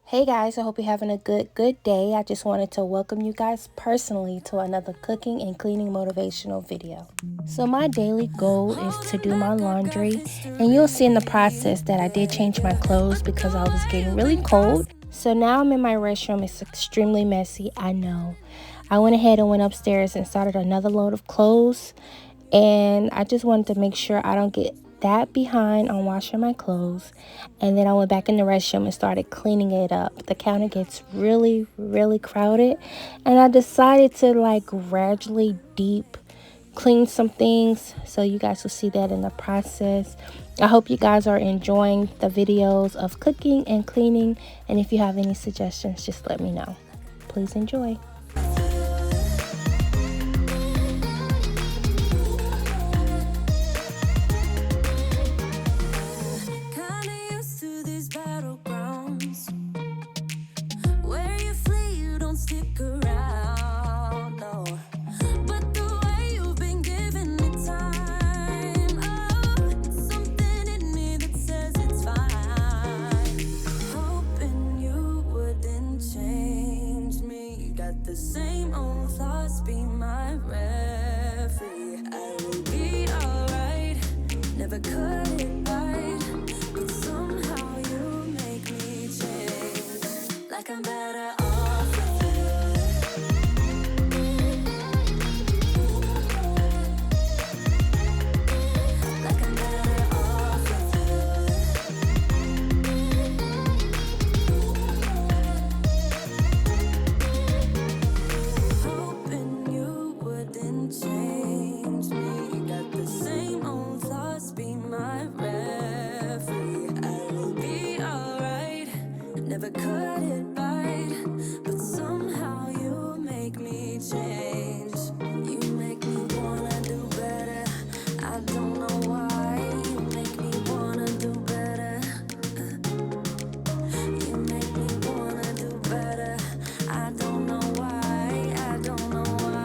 Hey guys, I hope you're having a good day. I just wanted to welcome you guys personally to another cooking and cleaning motivational video. So my daily goal is to do my laundry, and you'll see in the process that I did change my clothes because I was getting really cold. So now I'm in my restroom. It's extremely messy, I know. I went ahead and went upstairs and started another load of clothes, and I just wanted to make sure I don't get that behind on washing my clothes. And then I went back in the restroom and started cleaning it up. The counter gets really crowded, and I decided to gradually deep clean some things, so you guys will see that in the process. I hope you guys are enjoying the videos of cooking and cleaning, and if you have any suggestions, just let me know. Please enjoy. The same old thoughts be my referee. I will be alright, never cut it right, but somehow you make me change. Like I'm better off with you. Like I'm better off with change me. Got the same old thoughts be my referee. I will be alright, never cut it right, but somehow you make me change. You make me wanna do better. I don't know why. You make me wanna do better. You make me wanna do better. I don't know why. I don't know why.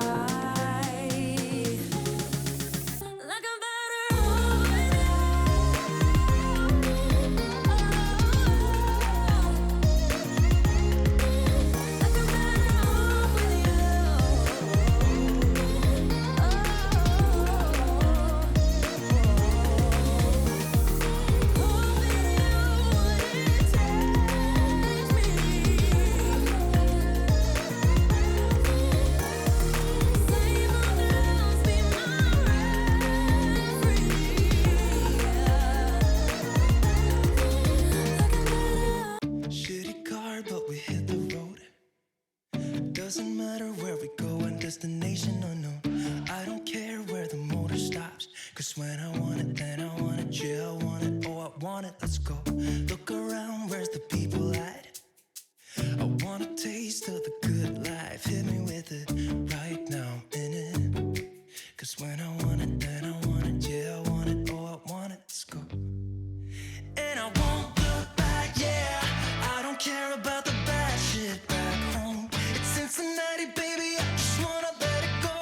Doesn't matter where we go and destination or no. I don't care where the motor stops, cause when I want it, then I want it. Yeah, I want it, oh I want it, let's go. Look around, where's the people at? I want a taste of the good life. Hit me with it, right now I'm in it. Cause when I want it, then I want it. Yeah, I want it, oh I want it, let's go. And I won't look back, yeah. I don't care about the bad shit back home. It's Cincinnati, baby, I just wanna let it go.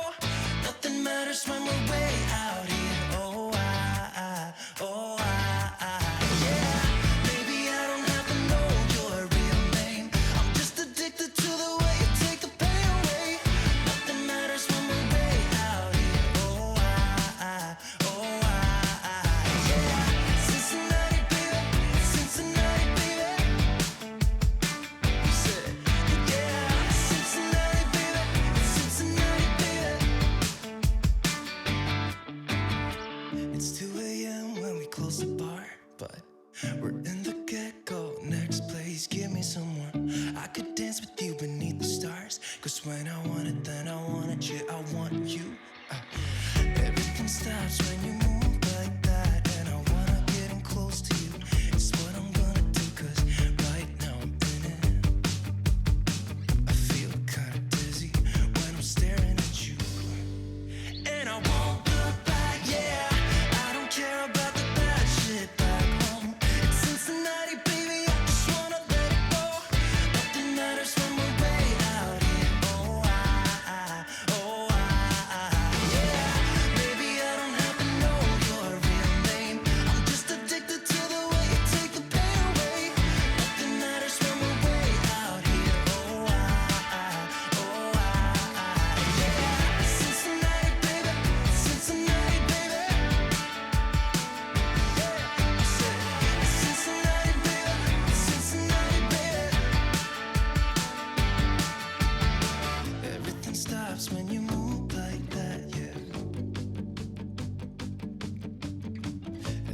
you move like that, yeah.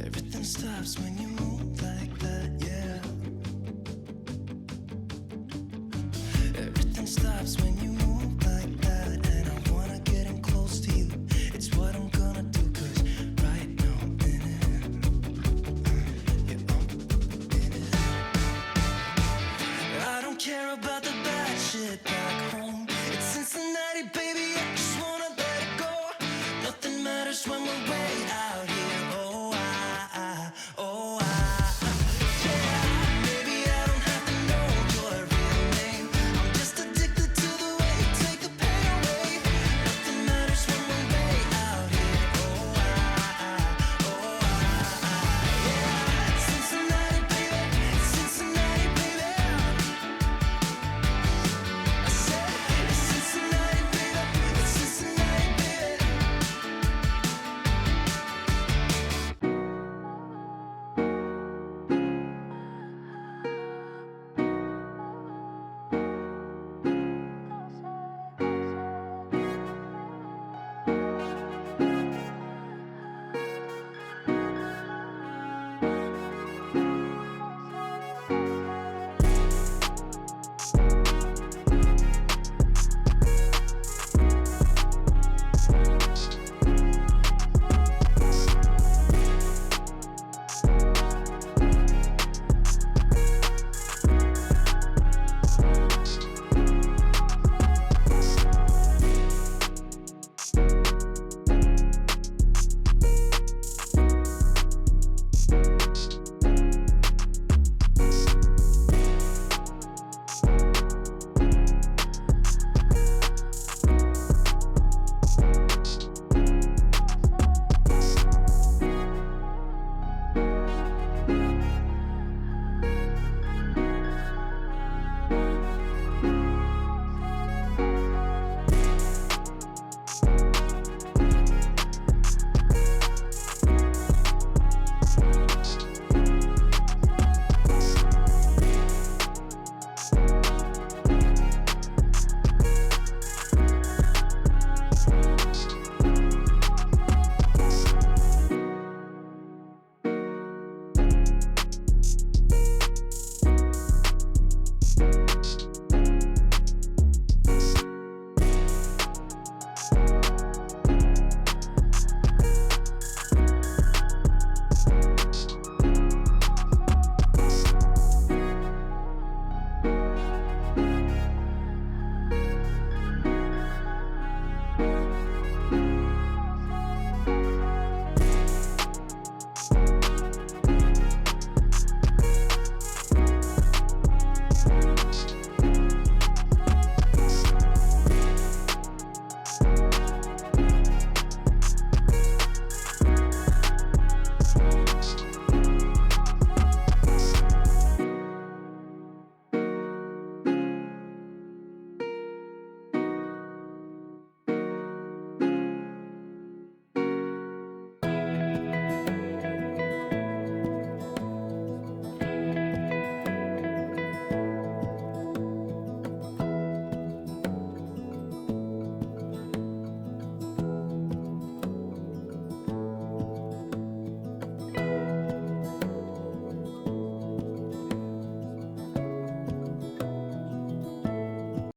Everything stops when you